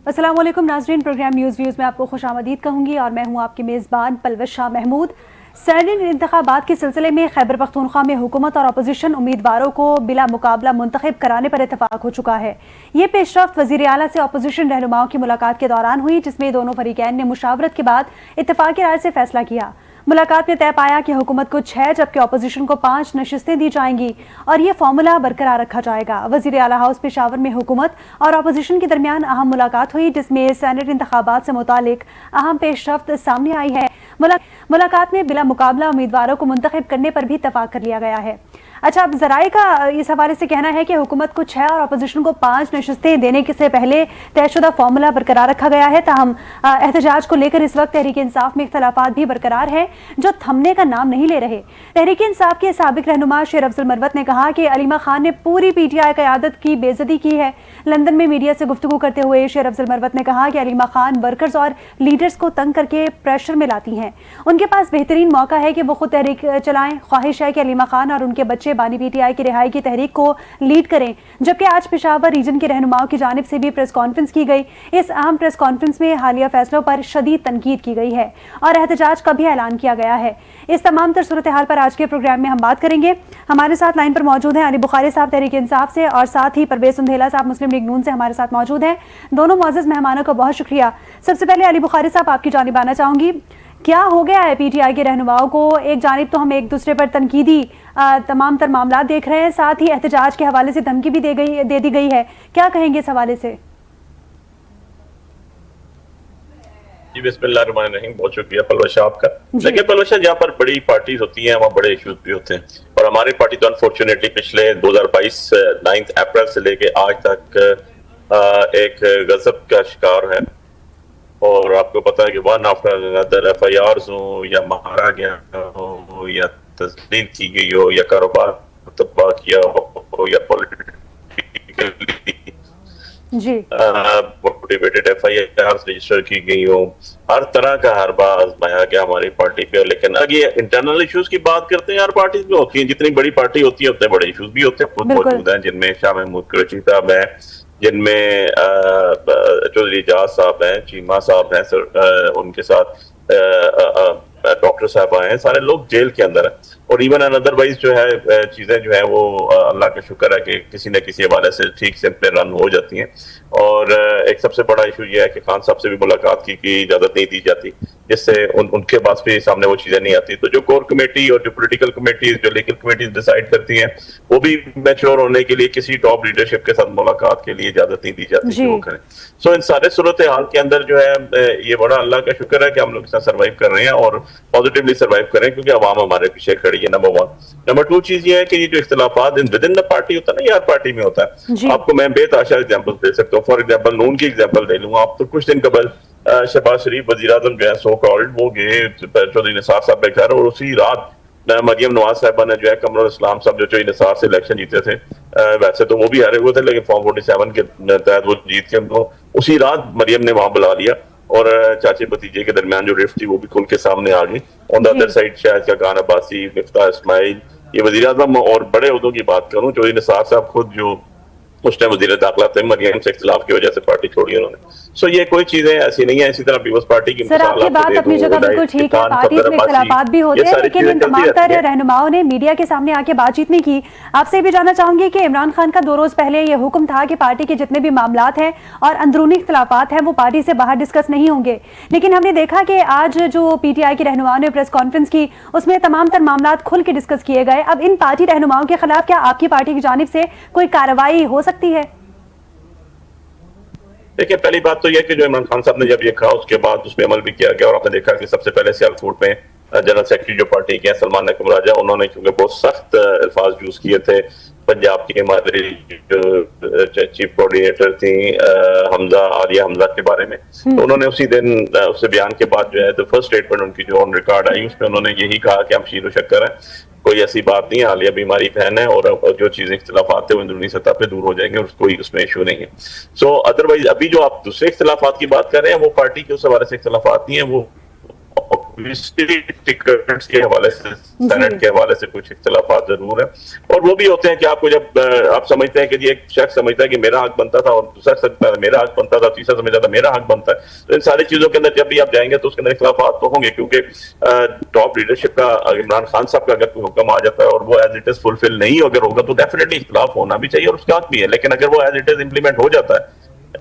अस्सलाम वालेकुम नाज़रीन, प्रोग्राम न्यूज़ व्यूज़ में आपको खुशामदीद कहूँगी और मैं हूँ आपकी मेज़बान पलवश शाह महमूद। सेनेट इंतखाबात के सिलसिले में खैबर पख्तूनख्वा में हुकूमत और अपोजिशन उम्मीदवारों को बिला मुकाबला मुंतखब कराने पर इतफाक हो चुका है। ये पेशरफ्त वज़ीर आला से अपोजिशन रहनुमाओं की मुलाकात के दौरान हुई, जिसमें दोनों फरीकैन ने मुशावरत के बाद इत्तफाक़ी राय से फैसला किया। मुलाकात में तय पाया कि हुकूमत को 6 जबकि अपोजिशन को 5 नशिस्तें दी जाएंगी और ये फार्मूला बरकरार रखा जाएगा। वज़ीर आला हाउस पेशावर में हुकूमत और अपोजिशन के दरमियान अहम मुलाकात हुई, जिसमें सेनेट इंतखाबात से मुतालिक अहम पेशरफ्त सामने आई है। मुलाकात में बिला मुकाबला उम्मीदवारों को मुंतखब करने पर भी इत्तफाक कर लिया गया है। अच्छा, अब ज़राए का इस हवाले से कहना है कि हुकूमत को 6 और अपोजिशन को 5 नशिस्तें देने से पहले तयशुदा फार्मूला बरकरार रखा गया है। ताहम एहतजाज को लेकर इस वक्त तहरीक इंसाफ में इख्तलाफात भी बरकरार है, जो थमने का नाम नहीं ले रहे। तहरीक इंसाफ के साबिक रहनुमा शेर अफजल मरवत ने कहा कि अलीमा खान ने पूरी PTI क़यादत की बेइज्जती की है। लंदन में मीडिया से गुफ्तगू करते हुए शेर अफजल मरवत ने कहा कि अलीमा खान वर्कर्स और लीडर्स को तंग करके प्रेशर में लाती हैं। उनके पास बेहतरीन मौका है कि वो खुद तहरीक चलाएं। ख्वाहिश है कि अलीमा खान और उनके बच्चे बानी PTI की रिहाई की तहरीक को लीड करें। जबकि आज पेशावर रीजन के रहनुमाओं की जानिब से भी प्रेस कॉन्फ्रेंस की गई। इस अहम प्रेस कॉन्फ्रेंस में हालिया फैसलों पर शदीद तनकीद की गई है और एहतजाज का भी ऐलान किया गया है। इस तमाम तर सूरत हाल पर आज के प्रोग्राम में हम बात करेंगे। हमारे साथ लाइन पर मौजूद हैं अली बुखारी साहब तहरीक इंसाफ से और साथ ही परवेज सुंधेला साहब मुस्लिम लीग नून से हमारे साथ मौजूद हैं। दोनों मुअज़्ज़ज़ मेहमानों का बहुत शुक्रिया। सबसे पहले अली बुखारी साहब, आपकी जानिब आना चाहूँगी, क्या हो गया है PTI के रहनुमाओं को? एक जानिब तो हम एक दूसरे पर तनकीदी तमाम तर मामला देख रहे हैं, साथ ही एहतजाज के हवाले से धमकी भी दे दी गई है। क्या कहेंगे इस हवाले से? जी बिस्मिल्लाहिर्रहमानिर्रहीम, बहुत शुक्रिया पलवशा आपका। देखिए पलवशा, जहाँ पर बड़ी पार्टीज होती हैं वहाँ बड़े इश्यूज भी होते हैं और हमारी पार्टी तो अनफॉर्चुनेटली पिछले 2022 9 अप्रैल से लेके आज तक एक गजब का शिकार है। और आपको पता है कि वन आफ्टर अनदर FIRs हो या मारा गया हो या तस्लीम की गई हो या कारोबार तबाह किया हो या पॉलिटिकली मोटिवेटेड FIRs रजिस्टर की गई हो, हर तरह का हरबा आजमाया गया हमारी पार्टी पे। लेकिन अगर ये इंटरनल इश्यूज की बात करते हैं, हर पार्टी में होती है, जितनी बड़ी पार्टी होती है उतने बड़े इश्यूज भी होते हैं, खुद मौजूद हैं, जिनमें शाह महमूद कुरैशी साहब हैं, जिनमें चौधरी एजाज साहब हैं, चीमा साहब हैं, उनके साथ डॉक्टर साहब आए हैं, सारे लोग जेल के अंदर हैं। और इवन अदरवाइज जो है चीजें जो है वो अल्लाह का शुक्र है कि किसी न किसी हवाले से ठीक से रन हो जाती हैं। और एक सबसे बड़ा इशू ये है कि खान साहब से भी मुलाकात की इजाजत नहीं दी जाती, जिससे उनके पास भी सामने वो चीजें नहीं आती। तो जो कोर कमेटी और जो पोलिटिकल कमेटीज, जो लीगल कमेटीज डिसाइड करती हैं, वो भी मैच्योर होने के लिए किसी टॉप लीडरशिप के साथ मुलाकात के लिए इजाजत नहीं दी जाती कि वो करें। सो इन सारे सूरत हाल के अंदर जो है ये बड़ा अल्लाह का शुक्र है कि हम लोग इसमें सर्वाइव कर रहे हैं और पॉजिटिवली सर्वाइव करें, क्योंकि अवाम हमारे पीछे खड़ी है। नंबर 1। नंबर 2 चीज ये है कि ये जो इख्तिलाफात विद इन द पार्टी होता है ना, यार पार्टी में होता है। आपको मैं बेताशा एग्जांपल दे सकता हूँ। फॉर एग्जांपल नून की एग्जांपल ले लूंगा। आप तो कुछ दिन कबल शहबाज शरीफ वजीर आजम जो है सो कॉल्ड, वो गए चौधरी निसार साहब के घर और उसी रात मरियम नवाज साहबा ने जो है कमरुल इस्लाम साहब जो चौधरी निसार से इलेक्शन जीते थे, वैसे तो वो भी हारे हुए थे लेकिन फॉर्म 47 के तहत वो जीत के उनको उसी रात मरियम ने वहां बुला लिया और चाचे भतीजे के दरमियान जो रिफ्ट थी वो भी खुल के सामने आ गई। ऑन द अदर साइड शायद का खान अब्बासी, मिफ्ताह इस्माइल, ये वजीर आजम और बड़े उहदों की बात करूं, चौधरी निसार साहब खुद जो उस टाइम वजीर दाखिला थे, मरियम से इख्तिलाफ की वजह से पार्टी छोड़ी उन्होंने। सो ये कोई चीजें ऐसी नहीं है। इसी तरह पीपल्स पार्टी की सर, आपकी बात अपनी जगह बिल्कुल ठीक है, पार्टी में इख्तिलाफात भी होते हैं, लेकिन इन तमाम तरह रहनुमाओं ने मीडिया के सामने आके बातचीत नहीं की। आपसे भी जानना चाहूंगी कि इमरान खान का 2 रोज पहले ये हुक्म था कि पार्टी के जितने भी मामलात हैं और अंदरूनी इख्तिलाफात हैं वो पार्टी से बाहर डिस्कस नहीं होंगे, लेकिन हमने देखा कि आज जो PTI के रहनुमाओं ने प्रेस कॉन्फ्रेंस की उसमें तमाम तर मामलात खुल के डिस्कस किए गए। अब इन पार्टी रहनुमाओं के खिलाफ क्या आपकी पार्टी की जानिब से कोई कार्रवाई हो सकती है? देखिए, पहली बात तो यह कि जो इमरान खान साहब ने जब ये कहा उसके बाद उसमें अमल भी किया गया और आपने देखा कि सबसे पहले सियालकोट में जनरल सेक्रेटरी जो पार्टी के सलमान नकम राजा, उन्होंने चूंकि बहुत सख्त अल्फाज यूज किए थे। पंजाब की हमारी जो चीफ कोऑर्डिनेटर थी आलिया हमजा के बारे में, तो उन्होंने उसी दिन उससे बयान के बाद जो है तो फर्स्ट स्टेटमेंट उनकी जो ऑन रिकॉर्ड आई उसमें उन्होंने यही कहा कि हम शीरो शक्कर हैं, कोई ऐसी बात नहीं है, आलिया भी हमारी बहन है और जो चीजें इख्तिलाफात है वो अंदरूनी सतह पे दूर हो जाएंगे और कोई उसमें इशू नहीं है। सो अदरवाइज अभी जो आप दूसरे इख्तिलाफात की बात कर रहे हैं वो पार्टी के उस हवाले से इख्तिलाफात नहीं है, वो टिकट्स के हवाले से, सेनेट के हवाले से कुछ इख्तिलाफात जरूर है, और वो भी होते हैं कि आपको जब आप समझते हैं कि जी एक शख्स समझता है कि मेरा हक बनता था और दूसरा समझता है मेरा हक बनता था, तीसरा समझता था मेरा हक बनता है, तो इन सारी चीजों के अंदर जब भी आप जाएंगे तो उसके अंदर इख्तिलाफात तो होंगे, क्योंकि टॉप लीडरशिप का इमरान खान साहब का अगर कोई हुक्म आ जाता है और वो एज इट इज फुलफिल नहीं अगर होगा तो डेफिनेटली इख्तिलाफ होना भी चाहिए और उसका हक भी है, लेकिन अगर वो एज इट इज इम्प्लीमेंट हो जाता है,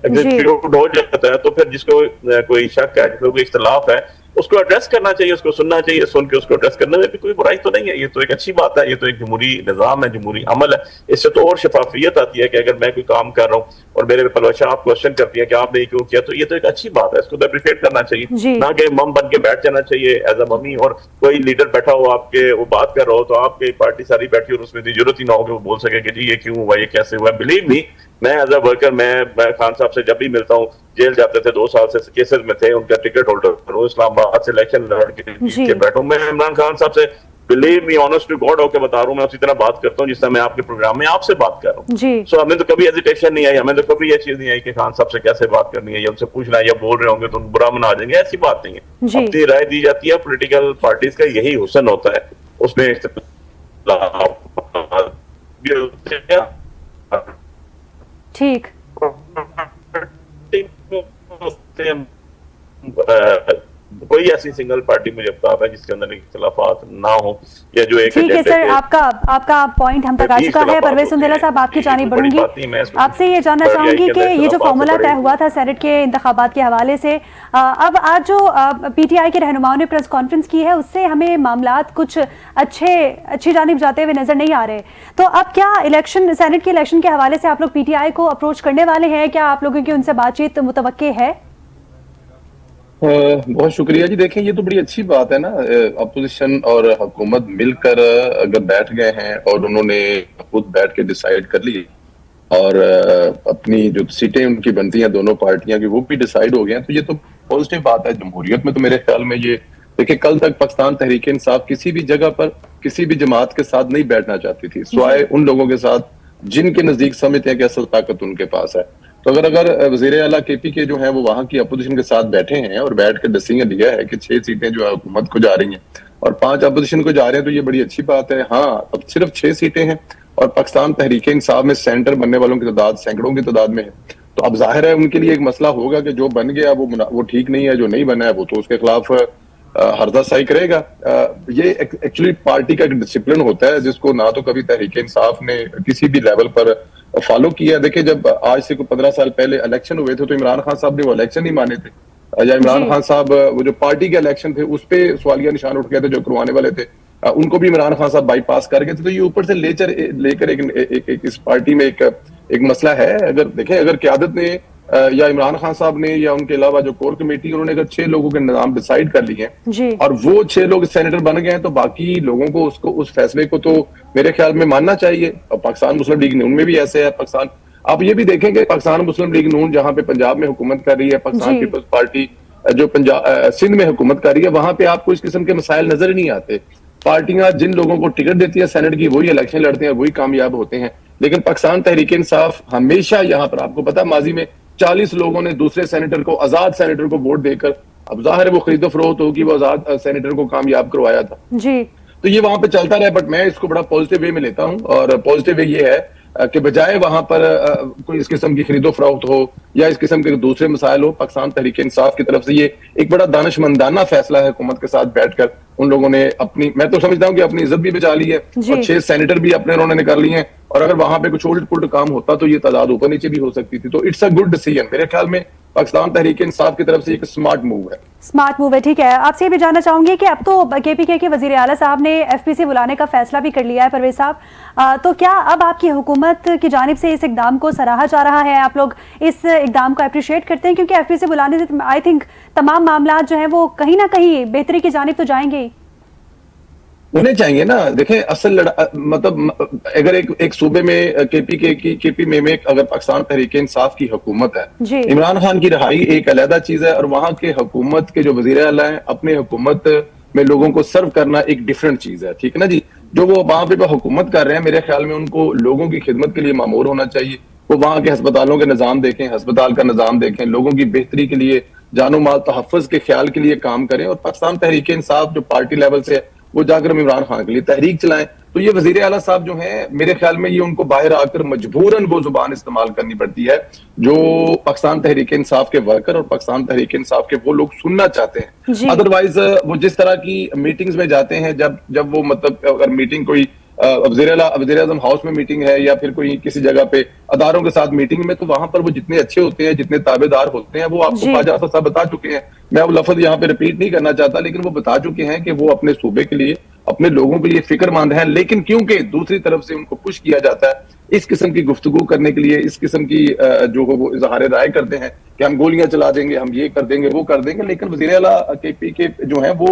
एग्जीक्यूट हो जाता है, तो फिर जिसको कोई शक है, जिसको कोई इख्तिलाफ है, उसको एड्रेस करना चाहिए, उसको सुनना चाहिए, सुन के उसको एड्रेस करने में भी कोई बुराई तो नहीं है। ये तो एक अच्छी बात है, ये तो एक जमहूरी निजाम है, जमहूरी अमल है। इससे तो और शफाफियत आती है कि अगर मैं कोई काम कर रहा हूँ और मेरे पलवशा आप क्वेश्चन करती है कि आपने क्यों किया, तो ये तो एक अच्छी बात है, इसको तो अप्रिशिएट करना चाहिए, ना कि मम बन के बैठ जाना चाहिए एज अ मम्मी, और कोई लीडर बैठा हो आपके, वो बात कर रहा हो तो आपकी पार्टी सारी बैठी और उसमें जरूरत ही ना हो कि वो बोल सके कि जी ये क्यों हुआ, ये कैसे हुआ। बिलीव मी, मैं एज अ वर्कर, मैं खान साहब से जब भी मिलता हूँ, जेल जाते थे 2 साल से केसेस में थे, उनका टिकट होल्डर हूँ, इस्लामाबाद से इलेक्शन लड़ के बैठा हूँ, मैं इमरान खान साहब से believe me honest to God होकर बता रहा हूँ, मैं उसी तरह बात करता हूँ जिस तरह मैं आपके प्रोग्राम में आपसे बात कर रहा हूँ। सो हमें तो कभी हेजिटेशन नहीं आई, हमें तो कभी ये चीज नहीं आई कि खान साहब से कैसे बात करनी है या उनसे पूछना है या बोल रहे होंगे तो बुरा मना जाएंगे, ऐसी बात नहीं है। अपनी राय दी जाती है, पोलिटिकल पार्टीज का यही हुस्न होता है, उसमें ठीक कोई ऐसी सिंगल पार्टी मुझे पता है जिसके अंदर इख्तिलाफात ना हो, या जो एक ठीक है सर, आपका पॉइंट हम तक आ चुका है। परवेज सुंदेला साहब, आपकी जानिब बढ़ूंगी, आपसे ये जानना चाहूंगी कि ये जो फॉर्मूला तय हुआ था सेनेट के इंतखाबात के हवाले से, अब आज जो पीटीआई के रहनुमाओं ने प्रेस कॉन्फ्रेंस की है उससे हमें मामलात कुछ अच्छी जानिब जाते हुए नजर नहीं आ रहे, तो अब क्या इलेक्शन, सेनेट के इलेक्शन के हवाले से आप लोग पीटीआई को अप्रोच करने वाले हैं? क्या आप लोगों की उनसे बातचीत मुतवक्के है? बहुत शुक्रिया जी। देखें, ये तो बड़ी अच्छी बात है ना, अपोजिशन और हुकूमत मिलकर अगर बैठ गए हैं और उन्होंने खुद बैठ के डिसाइड कर ली और अपनी जो सीटें उनकी बनती हैं दोनों पार्टियां की वो भी डिसाइड हो गए हैं, तो ये तो पॉजिटिव बात है। जमहूरियत में तो मेरे ख्याल में ये देखिए, कल तक पाकिस्तान तहरीक इंसाफ किसी भी जगह पर किसी भी जमात के साथ नहीं बैठना चाहती थी, सिवाय उन लोगों के साथ जिनके नजदीक समझते हैं कि असल ताकत उनके पास है। तो अगर वजीर आला केपी के जो है वो वहां की अपोजिशन के साथ बैठे हैं और बैठ कर डिसीजन लिया है कि 6 सीटें जो है हुकूमत को जा रही हैं और 5 अपोजिशन को जा रहे हैं, तो ये बड़ी अच्छी बात है। हाँ, अब सिर्फ 6 सीटें हैं और पाकिस्तान तहरीक इंसाफ में सेंटर बनने वालों की तादाद सैकड़ों की तादाद में है, तो अब जाहिर है उनके लिए एक मसला होगा कि जो बन गया वो ठीक नहीं है, जो नहीं बना है वो तो उसके खिलाफ हर्जाशाही करेगा। ये एक्चुअली पार्टी का एक डिसिप्लिन होता है जिसको ना तो कभी तहरीक इंसाफ ने किसी भी लेवल पर फॉलो किया। देखिए, जब आज से 15 साल पहले इलेक्शन हुए थे तो इमरान खान साहब ने वो इलेक्शन ही माने थे, या इमरान खान साहब वो जो पार्टी के इलेक्शन थे उस पे सवालिया निशान उठ गए थे जो करवाने वाले थे, उनको भी इमरान खान साहब बाईपास कर गए थे। तो ये ऊपर से लेकर एक इस पार्टी में एक मसला है। अगर देखें, अगर क़यादत ने या इमरान खान साहब ने या उनके अलावा जो कोर कमेटी, उन्होंने अगर 6 लोगों के नाम डिसाइड कर लिए हैं और वो 6 लोग सेनेटर बन गए हैं, तो बाकी लोगों को उस फैसले को तो मेरे ख्याल में मानना चाहिए। और पाकिस्तान मुस्लिम लीग नून में भी ऐसे है। पाकिस्तान, आप ये भी देखेंगे, पाकिस्तान मुस्लिम लीग नून जहां पे पंजाब में हुकूमत कर रही है, पाकिस्तान पीपल्स पार्टी जो पंजाब सिंध में हुकूमत कर रही है, वहां पे आपको इस किस्म के मसाइल नजर ही नहीं आते। पार्टियां जिन लोगों को टिकट देती है सेनेट की, वही इलेक्शन लड़ते हैं, वही कामयाब होते हैं। लेकिन पाकिस्तान तहरीक इंसाफ हमेशा यहाँ पर, आपको पता, माजी में 40 लोगों ने दूसरे सेनेटर को, आजाद सेनेटर को वोट देकर, अब जाहिर है वो खरीदो फरोख्त होगी, वो आजाद सेनेटर को कामयाब करवाया था जी। तो ये वहां पे चलता रहा, बट मैं इसको बड़ा पॉजिटिव वे में लेता हूं। और पॉजिटिव वे ये है कि बजाय वहां पर कोई इस किस्म की खरीदो फरोख्त हो या इस किस्म के दूसरे मसाइल हो, पाकिस्तान तहरीक इंसाफ की तरफ से ये एक बड़ा दानिशमंदाना फैसला है। हुकूमत के साथ बैठकर उन लोगों ने अपनी, मैं तो समझता हूँ कि अपनी इज्जत भी बचा ली है और 6 सेनेटर भी अपने उन्होंने कर लिए हैं। और अगर वहां पे कुछ उल्ट पुल्ट काम होता तो ये तादाद ऊपर नीचे भी हो सकती थी। तो इट्स अ गुड डिसीजन मेरे ख्याल में, पाकिस्तान तहरीक इंसाफ की तरफ से एक स्मार्ट मूव है। स्मार्ट मूव है, ठीक है। आपसे ये भी जानना चाहूंगी कि अब तो केपीके के वजीर आला साहब ने एफपीसी बुलाने का फैसला भी कर लिया है, परवेज साहब, तो क्या अब आपकी हुकूमत की जानिब से इस इकदाम को सराहा जा रहा है? आप लोग इस इकदाम को अप्रिशिएट करते हैं? क्योंकि एफपीसी बुलाने से आई थिंक तमाम मामला जो है वो कहीं ना कहीं बेहतरी की जानिब तो जाएंगे ही, होने चाहिए ना। देखें, असल मतलब अगर एक सूबे में केपी में अगर पाकिस्तान तहरीक इंसाफ की हुकूमत है, इमरान खान की रहाई एक अलग चीज है और वहां के हुकूमत के जो वजीर आला हैं अपने हुकूमत में लोगों को सर्व करना एक डिफरेंट चीज है, ठीक है ना जी। जो वो वहां पे हुकूमत कर रहे हैं, मेरे ख्याल में उनको लोगों की खिदमत के लिए मामूर होना चाहिए। वो वहां के अस्पतालों के निजाम देखें, अस्पताल का निजाम देखें, लोगों की बेहतरी के लिए जानो माल तहफ़्फ़ुज़ के ख्याल के लिए काम करें और पाकिस्तान तहरीक इंसाफ जो पार्टी लेवल से है वो जाकर इमरान खान के लिए तहरीक चलाएं। तो ये वजीर आला साहब जो हैं, मेरे ख्याल में ये उनको बाहर आकर मजबूरन वो जुबान इस्तेमाल करनी पड़ती है जो पाकिस्तान तहरीक इंसाफ के वर्कर और पाकिस्तान तहरीक इंसाफ के वो लोग सुनना चाहते हैं। अदरवाइज वो जिस तरह की मीटिंग्स में जाते हैं, जब वो मतलब अगर मीटिंग कोई वज़ीर आज़म हाउस में मीटिंग है या फिर कोई किसी जगह पे अदारों के साथ मीटिंग में, तो वहां पर वो जितने अच्छे होते हैं, जितने ताबेदार होते हैं, वो आपको ख्वाजा साहब बता चुके हैं। मैं वो लफ्ज यहाँ पे रिपीट नहीं करना चाहता, लेकिन वो बता चुके हैं कि वो अपने सूबे के लिए, अपने लोगों के लिए फिक्रमंद हैं। लेकिन क्योंकि दूसरी तरफ से उनको पुश किया जाता है इस किस्म की गुफ्तगू करने के लिए, इस किस्म की जो वो इजहार राय करते हैं कि हम गोलियां चला देंगे, हम ये कर देंगे, वो कर देंगे, लेकिन वज़ीर आला के जो है वो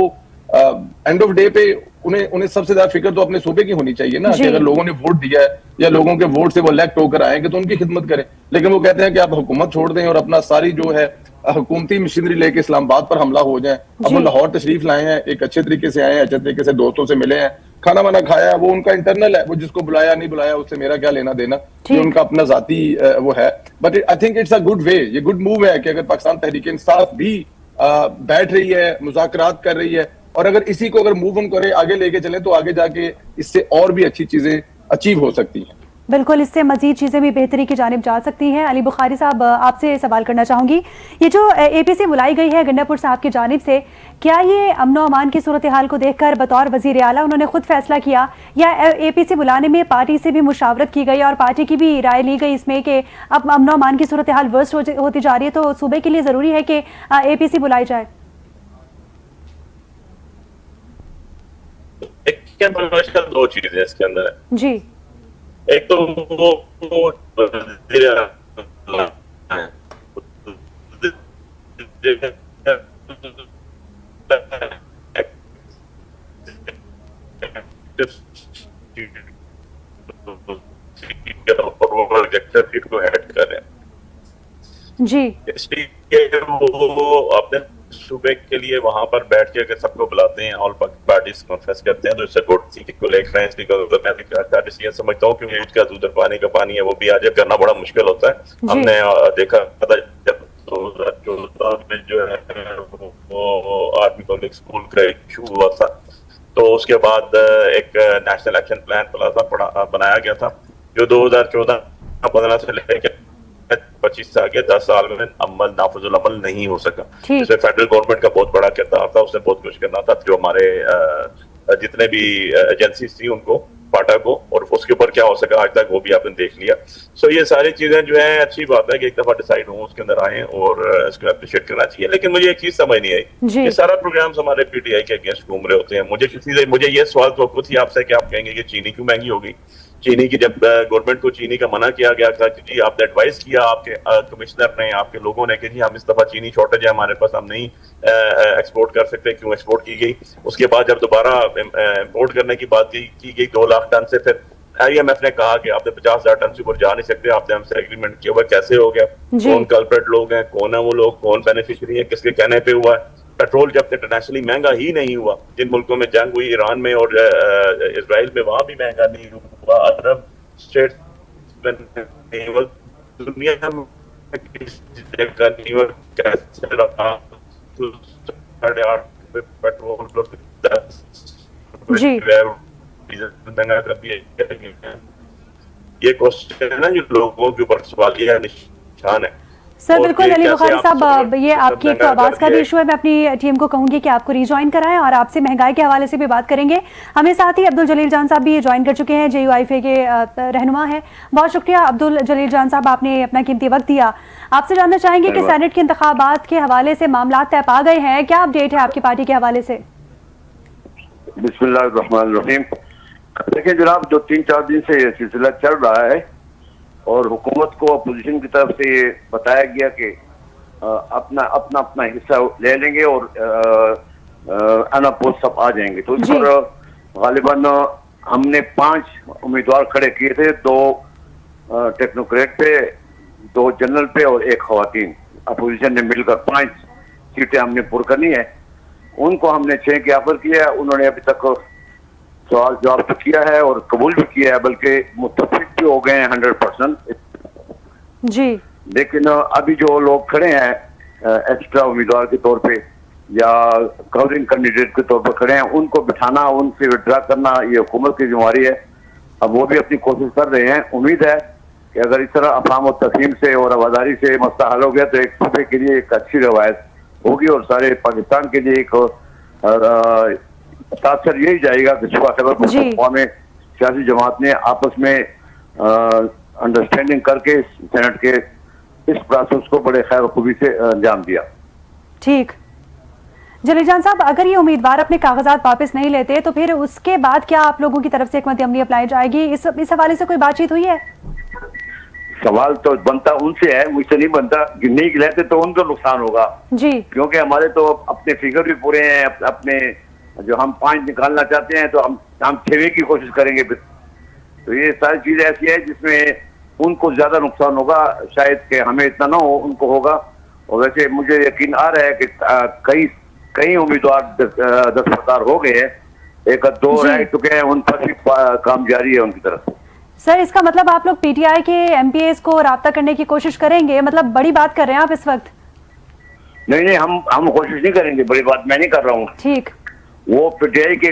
एंड ऑफ डे पे उन्हें सबसे ज्यादा फिक्र तो अपने सूबे की होनी चाहिए ना, कि अगर लोगों ने वोट दिया है या लोगों के वोट से वो इलेक्ट होकर आएंगे तो उनकी खिदमत करें। लेकिन वो कहते हैं कि आप हुकूमत छोड़ दें और अपना सारी जो है हुकूमती मशीनरी लेके इस्लामाबाद पर हमला हो जाए। अब वो लाहौर तशरीफ लाए हैं, एक अच्छे तरीके से आए हैं, अच्छे तरीके से दोस्तों से मिले हैं, खाना वाना खाया, वो उनका इंटरनल है, वो जिसको बुलाया नहीं बुलाया उससे मेरा क्या लेना देना, ये उनका अपना जाती वो है। But I think it's a good way, ये गुड मूव है कि अगर पाकिस्तान तहरीक इंसाफ भी बैठ रही है, मुज़ाकरात कर रही है, और अगर इसी को अगर मूव ऑन करे, आगे लेके चले, तो आगे जाके इससे और भी अच्छी चीजें अचीव हो सकती हैं। बिल्कुल, इससे मजीद चीज़ें भी बेहतरी की जानिब जा सकती हैं। अली बुखारी साहब, आपसे सवाल करना चाहूँगी, ये जो APC बुलाई गई है गंडापुर साहब की जानिब से, क्या ये अमन अमान की सूरत हाल को देखकर बतौर वज़ीर आला उन्होंने खुद फैसला किया, या APC बुलाने में पार्टी से भी मुशावरत की गई और पार्टी की भी राय ली गई इसमें कि अब अमन अमान की सूरत हाल वर्स्ट होती जा रही है, तो सूबे के लिए ज़रूरी है कि APC बुलाई जाए? दो चीजें इसके अंदर है जी। एक तो वो को हेड कर रहे हैं जी, इसलिए वो अपने सूबे के लिए वहां पर बैठ के अगर सबको बुलाते हैं, ऑल पार्टीज कॉन्फ्रेंस करते हैं, तो इससे गुड चीज को लेकर मैं डिसीजन समझता हूँ, क्योंकि उसका दूध पानी का पानी है, वो भी आज करना बड़ा मुश्किल होता है। हमने देखा था जब 2014 में जो है वो आर्मी पब्लिक स्कूल का इशू हुआ था, तो उसके बाद एक नेशनल एक्शन प्लान बनाया गया था, जो 2014-15 से लेकर 25 से आगे 10 साल में नाफिजुल अमल नहीं हो सका। इसमें फेडरल गवर्नमेंट का बहुत बड़ा किरदार था, उसने बहुत कुछ करना था, जो हमारे जितने भी एजेंसीज थी उनको, पाटा को, और उसके ऊपर क्या हो सका आज तक वो भी आपने देख लिया। सो ये सारी चीजें जो है अच्छी बात है कि एक दफा डिसाइड हो, उसके अंदर आए और इसको अप्रिशिएट करना चाहिए। लेकिन मुझे एक चीज समझ नहीं आई, ये सारा प्रोग्राम हमारे PTI के अगेंस्ट घूम रहे होते हैं। मुझे ये सवाल तो खुद ही आपसे कि आप कहेंगे कि चीनी क्यों महंगी होगी। चीनी की जब गवर्नमेंट को चीनी का मना किया गया था कि जी आपने एडवाइस किया, आपके कमिश्नर ने, आपके लोगों ने, कि जी हम इस दफा चीनी शॉर्टेज है हमारे पास, हम नहीं एक्सपोर्ट कर सकते, क्यों एक्सपोर्ट की गई। उसके बाद जब दोबारा इम्पोर्ट करने की बात की गई 2 लाख टन से, फिर IMF ने कहा कि आपने 50,000 टन से ऊपर जा नहीं सकते, आपने हमसे एग्रीमेंट किया हुआ, कैसे हो गया, कौन कल्प्रेट लोग हैं, कौन है वो लोग, कौन बेनिफिशियरी है, किसके कहने पे हुआ है। पेट्रोल जब इंटरनेशनली महंगा ही नहीं हुआ, जिन मुल्कों में जंग हुई, ईरान में और इजराइल में, वहां भी महंगा नहीं हुआ, अरब स्टेट्स में, दुनिया में कैसे रहा, 8.5 पेट्रोल जी, महंगा कर दिया। ये क्वेश्चन है ना जो लोगों के ऊपर सवालिया निशान है। सर बिल्कुल, अली बुखारी साहब, ये आपकी एक तो आवाज़ का भी इशू है, मैं अपनी टीम को कहूंगी कि आपको रिज्वाइन कराएं, और आपसे महंगाई के हवाले से भी बात करेंगे। हमें साथ ही अब्दुल जलील जान साहब भी ज्वाइन कर चुके हैं, JUIFA के रहनुमा हैं। बहुत शुक्रिया अब्दुल जलील जान साहब, आपने अपना कीमती वक्त दिया। आपसे जानना चाहेंगे कि सेनेट के इंतखाबात के हवाले से मामला तय पा गए हैं, क्या अपडेट है आपकी पार्टी के हवाले से? बिस्मिल्लाहिर्रहमानिर्रहीम। देखिए जनाब, जो 3-4 दिन से ये सिलसिला चल रहा है और हुकूमत को अपोजिशन की तरफ से बताया गया कि अपना हिस्सा ले लेंगे और अनअपोज सब आ जाएंगे, तो इस पर गालिबन हमने 5 उम्मीदवार खड़े किए थे, 2 टेक्नोक्रेट पे, 2 जनरल पे और 1 खवातीन। अपोजिशन ने मिलकर 5 सीटें हमने पुर करनी है। उनको हमने 6 के ऑफर किया है, उन्होंने अभी तक सवाल जवाब तो किया है और कबूल भी किया है, बल्कि मुत्तफिक भी हो गए हैं 100%। जी। लेकिन अभी जो लोग खड़े हैं एक्स्ट्रा उम्मीदवार के तौर पे या कवरिंग कैंडिडेट के तौर पर खड़े हैं, उनको बिठाना, उनसे विड्रा करना, ये हुकूमत की जिम्मेवारी है। अब वो भी अपनी कोशिश कर रहे हैं। उम्मीद है कि अगर इस तरह अफाम और तफहीम से और आवाजारी से मसला हल हो गया तो एक सूबे के लिए एक अच्छी रवायत होगी और सारे पाकिस्तान के लिए एक तासर यही जाएगा कि सुबह खैबर पख्तूनख्वा में सियासी जमात ने आपस में अंडरस्टैंडिंग करके सेनेट के इस प्रोसेस को बड़े खैर खूबी से अंजाम दिया। ठीक। जलील जान साहब, अगर ये उम्मीदवार अपने कागजात वापस नहीं लेते तो फिर उसके बाद क्या आप लोगों की तरफ से एक अमली अपनाई जाएगी? इस हवाले से कोई बातचीत हुई है? सवाल तो बनता उनसे है, मुझसे नहीं बनता। कि नहीं लेते तो उनको नुकसान होगा जी, क्योंकि हमारे तो अपने फिगर भी पूरे हैं। अपने जो हम 5 निकालना चाहते हैं तो हम 6वें की कोशिश करेंगे। तो ये सारी चीज ऐसी है जिसमें उनको ज्यादा नुकसान होगा शायद कि हमें इतना ना हो, उनको होगा। और वैसे मुझे यकीन आ रहा है कि कई उम्मीदवार दस्तबरदार हो गए हैं, 1-2 रह चुके हैं, उन पर भी काम जारी है उनकी तरफ। सर इसका मतलब आप लोग पीटीआई के एमपीएस को राब्ता करने की कोशिश करेंगे? मतलब बड़ी बात कर रहे हैं आप इस वक्त? नहीं, हम कोशिश नहीं करेंगे, बड़ी बात मैं नहीं कर रहा हूँ। ठीक। वो पीटीआई के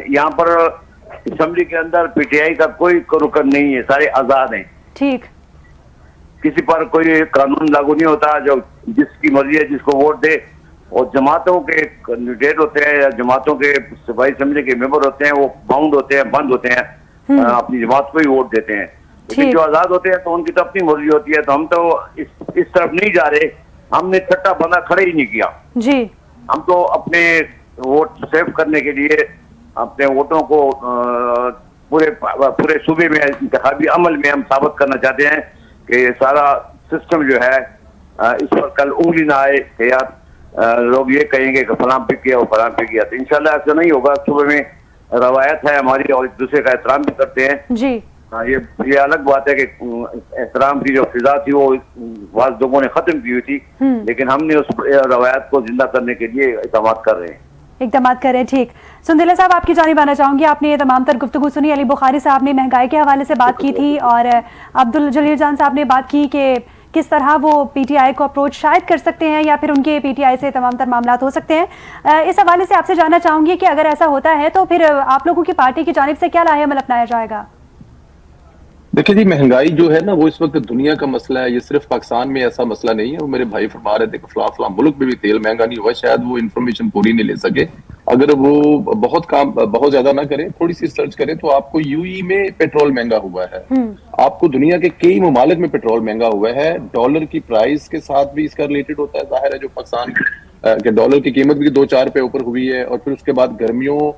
यहाँ पर असेंबली के अंदर पीटीआई का कोई रुकन नहीं है, सारे आजाद हैं। ठीक। किसी पर कोई कानून लागू नहीं होता, जो जिसकी मर्जी है जिसको वोट दे। और जमातों के कैंडिडेट होते हैं या जमातों के सूबाई असेंबली के मेंबर होते हैं, वो बाउंड होते हैं, बंद होते हैं, अपनी जमात को ही वोट देते हैं। लेकिन जो आजाद होते हैं तो उनकी तो अपनी मर्जी होती है। तो हम तो इस तरफ नहीं जा रहे, हमने छठा बंदा खड़े ही नहीं किया जी। हम तो अपने वोट सेव करने के लिए अपने वोटों को पूरे सूबे में इंतखाबी अमल में हम साबित करना चाहते हैं कि ये सारा सिस्टम जो है इस पर कल उंगली ना आए कि यार लोग ये कहेंगे कि फलां पे किया और फलां पे किया। तो इंशाल्लाह ऐसा नहीं होगा। सुबह में रवायत है हमारी और एक दूसरे का एहतराम भी करते हैं जी। ये अलग बात है कि एहतराम की जो फिजा थी वो वाज लोगों ने खत्म की हुई थी, लेकिन हमने उस रवायत को जिंदा करने के लिए इक़दाम कर रहे हैं। इक़दामात करें। ठीक। सुंदीला साहब, आपकी जानिब आना चाहूंगी। आपने ये तमाम तर गुफ्तगू सुनी। अली बुखारी साहब ने महंगाई के हवाले से बात की थी और अब्दुल जलील जान साहब ने बात की कि किस तरह वो पीटीआई को अप्रोच शायद कर सकते हैं या फिर उनके पीटीआई से तमाम तर मामलात हो सकते हैं। इस हवाले से आपसे जानना चाहूंगी कि अगर ऐसा होता है तो फिर आप लोगों की पार्टी की जानिब से क्या लाहेअमल अपनाया जाएगा? देखिए जी, महंगाई जो है ना वो इस वक्त दुनिया का मसला है। ये सिर्फ पाकिस्तान में ऐसा मसला नहीं है। वो मेरे भाई फरमा रहे थे कि फला मुल्क में भी तेल महंगा नहीं हुआ। शायद वो इन्फॉर्मेशन पूरी नहीं ले सके। अगर वो बहुत ज्यादा ना करें, थोड़ी सी सर्च करें तो आपको यूएई में पेट्रोल महंगा हुआ है, आपको दुनिया के कई ममालिक में पेट्रोल महंगा हुआ है। डॉलर की प्राइस के साथ भी इसका रिलेटेड होता है। जाहिर है जो पाकिस्तान के डॉलर की कीमत भी 2-4 रुपए ऊपर हुई है और फिर उसके बाद गर्मियों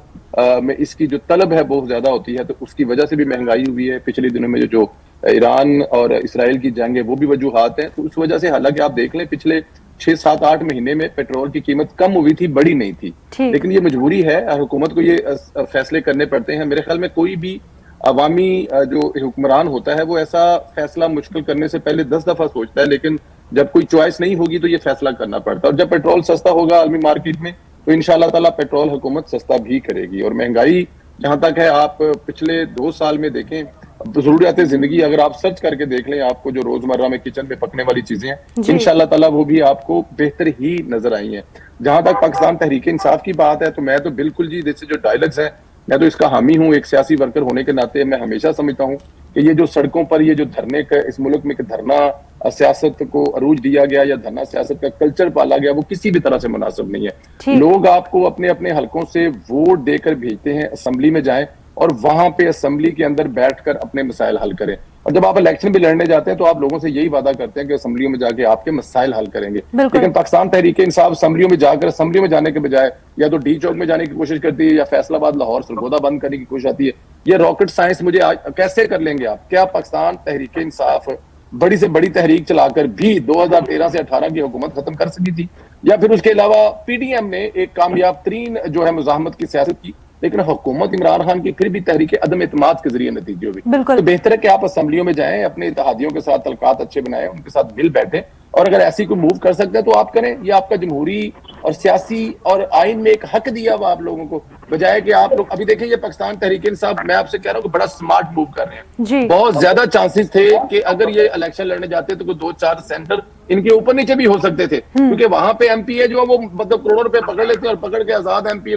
में इसकी जो तलब है बहुत ज्यादा होती है, तो उसकी वजह से भी महंगाई हुई है। पिछले दिनों में जो ईरान और इसराइल की जंग है वो भी वजूहात हैं। तो उस वजह से हालांकि आप देख लें पिछले 6-7-8 महीने में पेट्रोल की कीमत कम हुई थी, बड़ी नहीं थी। लेकिन ये मजबूरी है, हुकूमत को ये फैसले करने पड़ते हैं। मेरे ख्याल में कोई भी अवामी जो हुक्मरान होता है वो ऐसा फैसला मुश्किल करने से पहले 10 दफा सोचता है, लेकिन जब कोई चॉइस नहीं होगी तो ये फैसला करना पड़ता है। और जब पेट्रोल सस्ता होगा आलमी मार्केट में तो इंशाअल्लाह ताला पेट्रोल हुकूमत सस्ता भी करेगी। और महंगाई जहां तक है, आप पिछले 2 साल में देखें, जरूरियात जिंदगी अगर आप सर्च करके देख लें, आपको जो रोजमर्रा में किचन में पकने वाली चीजें हैं इंशाअल्लाह ताला वो भी आपको बेहतर ही नजर आई हैं। जहां तक पाकिस्तान तहरीक इंसाफ की बात है तो मैं तो बिल्कुल जी, जैसे जो डायलॉग्स है मैं तो इसका हामी हूँ। एक सियासी वर्कर होने के नाते मैं हमेशा समझता हूँ कि ये जो सड़कों पर ये जो धरने का इस मुल्क में धरना सियासत को अरूज दिया गया या धरना सियासत का कल्चर पाला गया, वो किसी भी तरह से मुनासिब नहीं है। लोग आपको अपने अपने हलकों से वोट देकर भेजते हैं, असेंबली में जाएं और वहां पे असेंबली के अंदर बैठकर अपने मसाइल हल करें। और जब आप इलेक्शन भी लड़ने जाते हैं तो आप लोगों से यही वादा करते हैं कि असेंबलियों में जाके आपके मसाइल हल करेंगे। लेकिन पाकिस्तान तहरीक इंसाफ असेंबलियों में जाकर असेंबलियों में जाने के बजाय या तो डी चौक में जाने की कोशिश करती है या फैसलाबाद लाहौर सरगोदा बंद करने की कोशिश आती है। ये रॉकेट साइंस मुझे कैसे कर लेंगे आप? क्या पाकिस्तान तहरीक इंसाफ बड़ी से बड़ी तहरीक चलाकर भी 2013 से 18 की हुकूमत खत्म कर सकी थी? या फिर उसके अलावा पीडीएम ने एक कामयाब तरीन जो है मुजाहमत की सियासत की, लेकिन हुकूमत इमरान खान की फिर भी तहरीक अदम एतमाद के जरिए नतीजे हुए। तो बेहतर है कि आप असेंबलियों में जाएं, अपने इत्तेहादियों के साथ तलकात अच्छे बनाएं, उनके साथ मिल बैठें और अगर ऐसी कोई मूव कर सकते हैं तो आप करें। ये आपका जमहूरी और सियासी और आइन में एक हक दिया हुआ आप लोगों को बजाय कि आप लोग अभी देखें ये पाकिस्तान तहरीक इंसाफ, मैं आपसे कह रहा हूँ कि बड़ा स्मार्ट मूव कर रहे हैं। जी बहुत ज्यादा चांसेस थे कि अगर ये इलेक्शन लड़ने जाते तो कोई 2-4 सेंटर इनके ऊपर नीचे भी हो सकते थे, क्योंकि वहां पे एमपी है जो वो मतलब करोड़ों रुपए पकड़ लेते हैं और पकड़ के आजाद एमपी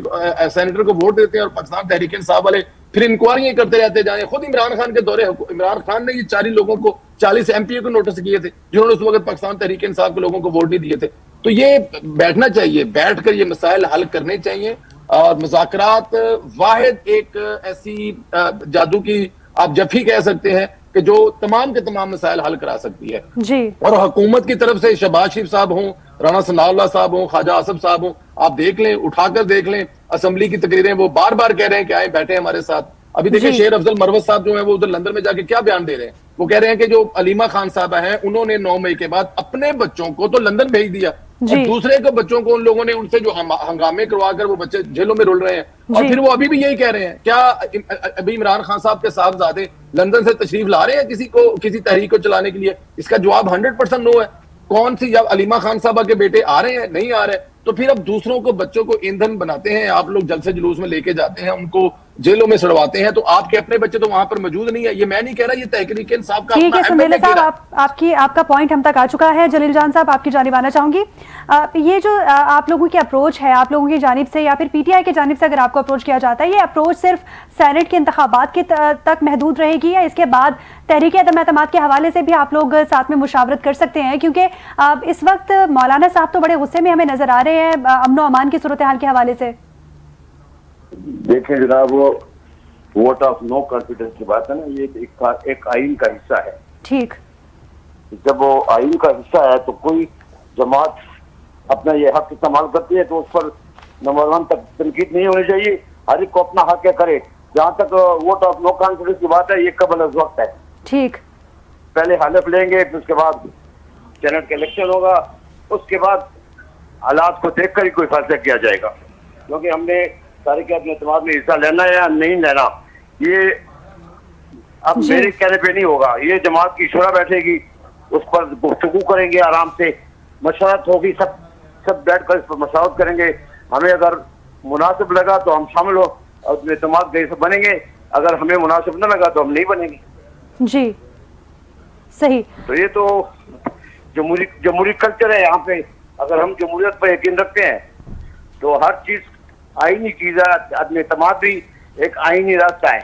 सेनेटर को वोट देते हैं, और पाकिस्तान तहरीक इंसाफ वाले फिर इंक्वायरियां करते रहते जाए। खुद इमरान खान के दौरे इमरान खान ने ये 40 लोगों को 40 एमपी को नोटिस किए थे जिन्होंने उस वक्त पाकिस्तान तहरीक इंसाफ के लोगों को वोट नहीं दिए थे। तो ये बैठना चाहिए, बैठकर ये मसाइल हल करने चाहिए। और मुज़ाकरात वाहिद एक ऐसी जादू की आप जफी कह सकते हैं कि जो तमाम के तमाम मसाइल हल करा सकती है। जी और हुकूमत की तरफ से शहबाज शरीफ साहब हों, राना सनाउल्लाह साहब हों, ख्वाजा आसफ साहब हों, आप देख लें, उठाकर देख लें असेंबली की तकरीरें, वो बार बार कह रहे हैं कि आए बैठे हमारे साथ। अभी देखिए शेर अफजल मरवत साहब जो है वो उधर लंदन में जाके क्या बयान दे रहे हैं, वो कह रहे हैं कि जो अलीमा खान साहब हैं उन्होंने 9 मई के बाद अपने बच्चों को तो लंदन भेज दिया और दूसरे के बच्चों को उन लोगों ने उनसे जो हंगामे करवाकर वो बच्चे जेलों में रुल रहे हैं, और फिर वो अभी भी यही कह रहे हैं। क्या अभी इमरान खान साहब के साहबजादे लंदन से तशरीफ ला रहे हैं किसी तहरीक को चलाने के लिए? इसका जवाब 100% नो है। कौन सी, जब अलीमा खान साहबा के बेटे आ रहे हैं, नहीं आ रहे, तो फिर अब दूसरों को बच्चों को ईंधन बनाते हैं आप लोग, जलसे जुलूस में लेके जाते हैं, उनको जेलों में सड़वाते हैं, तो आपके अपने बच्चे तो वहां पर मौजूद नहीं है। ये मैं नहीं कह रहा, ये तहरीक इंसाफ का ठीक है सुमेला साहब, आपका पॉइंट हम तक आ चुका है। जलील जान साहब आपकी जानिब आना चाहूंगी। ये जो आप लोगों की अप्रोच है, आप लोगों की जानिब से या फिर पीटीआई की जानिब से अगर आपको अप्रोच किया जाता है, ये अप्रोच सिर्फ सेनेट के इंतखाबात के तक महदूद रहेगी या इसके बाद तहरीक अदम-ए-एतमाद के हवाले से भी आप लोग साथ में मुशावरत कर सकते हैं? क्योंकि इस वक्त मौलाना साहब तो बड़े गुस्से में हमें नजर आ रहे हैं अमनो अमान की सूरत हाल के हवाले से। देखें जनाब, वो वोट ऑफ नो कॉन्फिडेंस की बात है ना, ये एक आइन का हिस्सा है। ठीक, जब वो आइन का हिस्सा है तो कोई जमात अपना ये हक इस्तेमाल करती है तो उस पर नंबर 1 तक तनकीद नहीं होनी चाहिए। हर एक को अपना हक है करे। जहाँ तक वोट ऑफ नो कॉन्फिडेंस की बात है, ये कबल अज़ वक्त है। ठीक, पहले हलफ लेंगे, फिर उसके बाद सेनेट का इलेक्शन होगा, उसके बाद हालात को देखकर ही कोई फैसला किया जाएगा। क्योंकि हमने तारीख अदम-ए-एतमाद में हिस्सा लेना है या नहीं लेना, ये अब मेरे कहने पे नहीं होगा। ये जमात की शुरा बैठेगी, उस पर गुफ्तगू करेंगे, आराम से मशवरत होगी, सब बैठकर इस पर मशवरत करेंगे। हमें अगर मुनासिब लगा तो हम शामिल हो और एतमाद से बनेंगे, अगर हमें मुनासिब न लगा तो हम नहीं बनेंगे। जी सही। तो ये तो जमहूरी कल्चर है यहाँ पे। अगर हम जमहूरियत पर यकीन रखते हैं तो हर चीज आईनी चीज है, अदम-ए-एतमाद भी एक आईनी रास्ता है।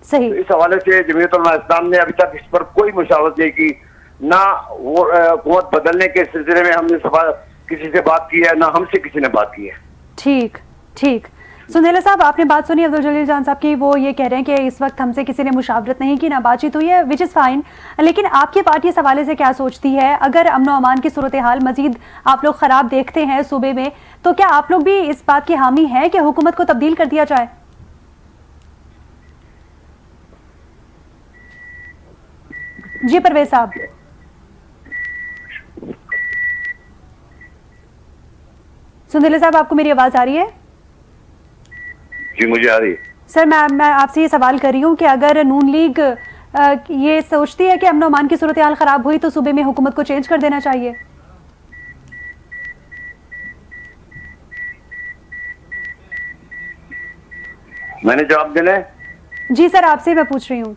सही। तो इस हवाले से जमीयत उलमा इस्लाम ने अभी तक इस पर कोई मुशावरत नहीं की, ना वो हुकूमत बदलने के सिलसिले में हमने किसी से बात की है, ना हमसे किसी ने बात की है। ठीक ठीक। सुनेला साहब, आपने बात सुनी अब्दुल जलील जान साहब की, वो ये कह रहे हैं कि इस वक्त हमसे किसी ने मुशावरत नहीं की, ना बातचीत हुई है, विच इज़ फाइन। लेकिन आपकी पार्टी इस हवाले से क्या सोचती है? अगर अमनो अमान की सूरत हाल मजीद आप लोग ख़राब देखते हैं सूबे में, तो क्या आप लोग भी इस बात की हामी हैं कि हुकूमत को तब्दील कर दिया जाए? जी परवेज साहब। सुनेला साहब, आपको मेरी आवाज़ आ रही है? जी मुझे आ रही है। सर, मैं आपसे ये सवाल कर रही हूँ कि अगर नून लीग ये सोचती है कि अमनो अमान की सूरत हाल खराब हुई तो सूबे में हुकूमत को चेंज कर देना चाहिए? मैंने जवाब देना है? जी सर, आपसे मैं पूछ रही हूँ।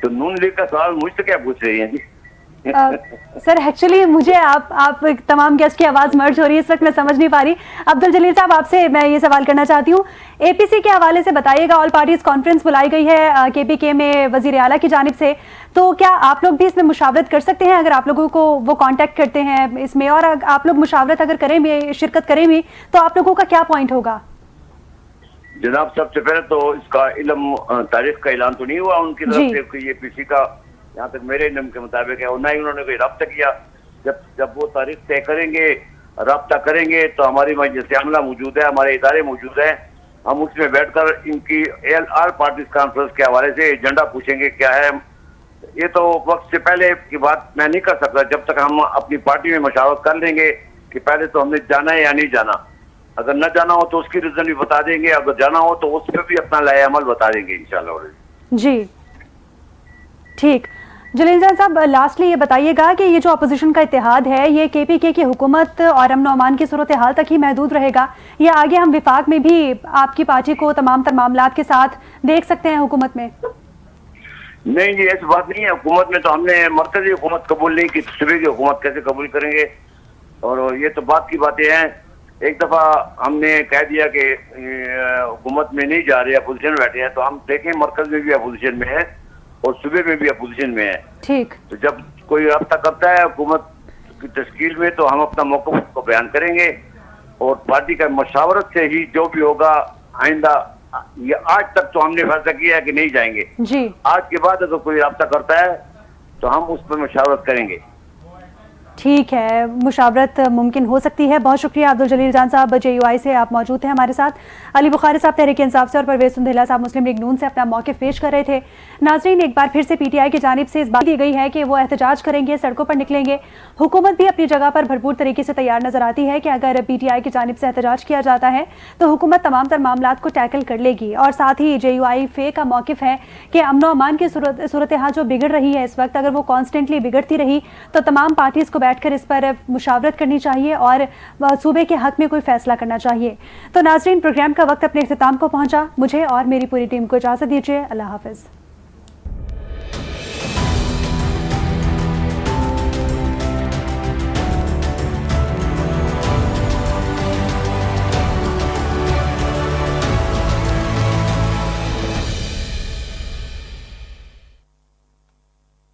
तो नून लीग का सवाल मुझसे क्या पूछ रही हैं जी? सर एक्चुअली मुझे आप तमाम गेस्ट की आवाज मर्ज हो रही है इस वक्त, मैं समझ नहीं पा रही। अब्दुल जलील साहब, आपसे मैं ये सवाल करना चाहती हूँ, एपीसी के हवाले से बताइएगा। ऑल पार्टीज कॉन्फ्रेंस बुलाई गई है केपीके में वजीर आला की जानिब से, तो क्या आप लोग भी इसमें मुशावरत कर सकते हैं अगर आप लोगों को वो कांटेक्ट करते हैं इसमें? और आप लोग मुशावरत अगर करें भी, शिरकत करें भी, तो आप लोगों का क्या पॉइंट होगा? जनाब, सबसे पहले तो इसका इल्म तारीख का ऐलान तो नहीं हुआ उनकी तरफ से, एपीसी का यहाँ तक मेरे इल्म के मुताबिक है, और ना ही उन्होंने कोई रब्ता किया। जब वो तारीख तय करेंगे, रब्ता करेंगे, तो हमारी मजलिस आमला मौजूद है, हमारे इदारे मौजूद हैं, हम उसमें बैठकर इनकी ऑल पार्टीज कॉन्फ्रेंस के हवाले से एजेंडा पूछेंगे क्या है। ये तो वक्त से पहले की बात मैं नहीं कर सकता, जब तक हम अपनी पार्टी में मशावरत कर लेंगे कि पहले तो हमने जाना है या नहीं जाना। अगर न जाना हो तो उसकी रीजन भी बता देंगे, अगर जाना हो तो उस पर भी अपना लाए अमल बता देंगे इंशाल्लाह। जी ठीक। जलील जान साहब, लास्टली ये बताइएगा कि ये जो अपोजिशन का इत्तेहाद है ये केपीके की हुकूमत और अमन अमान की सूरत हाल तक ही महदूद रहेगा या आगे हम विफाक में भी आपकी पार्टी को तमाम तर मामलात के साथ देख सकते हैं हुकूमत में? नहीं जी, ऐसी बात नहीं है। हुकूमत में तो हमने मरकजी हुकूमत कबूल नहीं की, सूबे की हुकूमत कैसे कबूल करेंगे? और ये तो बात की बातें हैं। एक दफा हमने कह दिया कि हुकूमत में नहीं जा रहे, अपोजिशन में बैठे हैं, तो हम देखें मरकज में भी अपोजिशन में है और सूबे में भी अपोजिशन में है। ठीक। तो जब कोई रब्ता करता है हुकूमत की तश्कील में तो हम अपना मौक़िफ़ को बयान करेंगे और पार्टी का मशावरत से ही जो भी होगा आइंदा। ये आज तक तो हमने फैसला किया है कि नहीं जाएंगे जी। आज के बाद अगर कोई रब्ता करता है तो हम उस पर मशावरत करेंगे। ठीक है, मुशावरत मुमकिन हो सकती है। बहुत शुक्रिया अब्दुल जलील जान साहब, JUI से आप मौजूद हैं हमारे साथ। अली बुखारी साहब तहरीक इंसाफ से और परवेज सुंधेला साहब मुस्लिम लीग नून से अपना मौक़िफ़ पेश कर रहे थे। नाज़रीन, एक बार फिर से PTI की जानिब से इस बात दी गई है कि वो एहतजाज करेंगे, सड़कों पर निकलेंगे। हुकूमत भी अपनी जगह पर भरपूर तरीके से तैयार नजर आती है कि अगर PTI की जानिब से एहतजाज किया जाता है तो हुकूमत तमाम तर मामलात को टैकल कर लेगी। और साथ ही JUI फे का मौक़िफ़ है कि अमन व अमान की सूरत हाल जो बिगड़ रही है इस वक्त, अगर वो कॉन्स्टेंटली बिगड़ती रही तो तमाम पार्टीज़ को बैठ कर इस पर मुशावरत करनी चाहिए और सूबे के हक में कोई फैसला करना चाहिए। तो नाज़रीन, प्रोग्राम का वक्त अपने इख्तिताम को पहुंचा। मुझे और मेरी पूरी टीम को इजाज़त दीजिए। अल्लाह हाफ़िज़।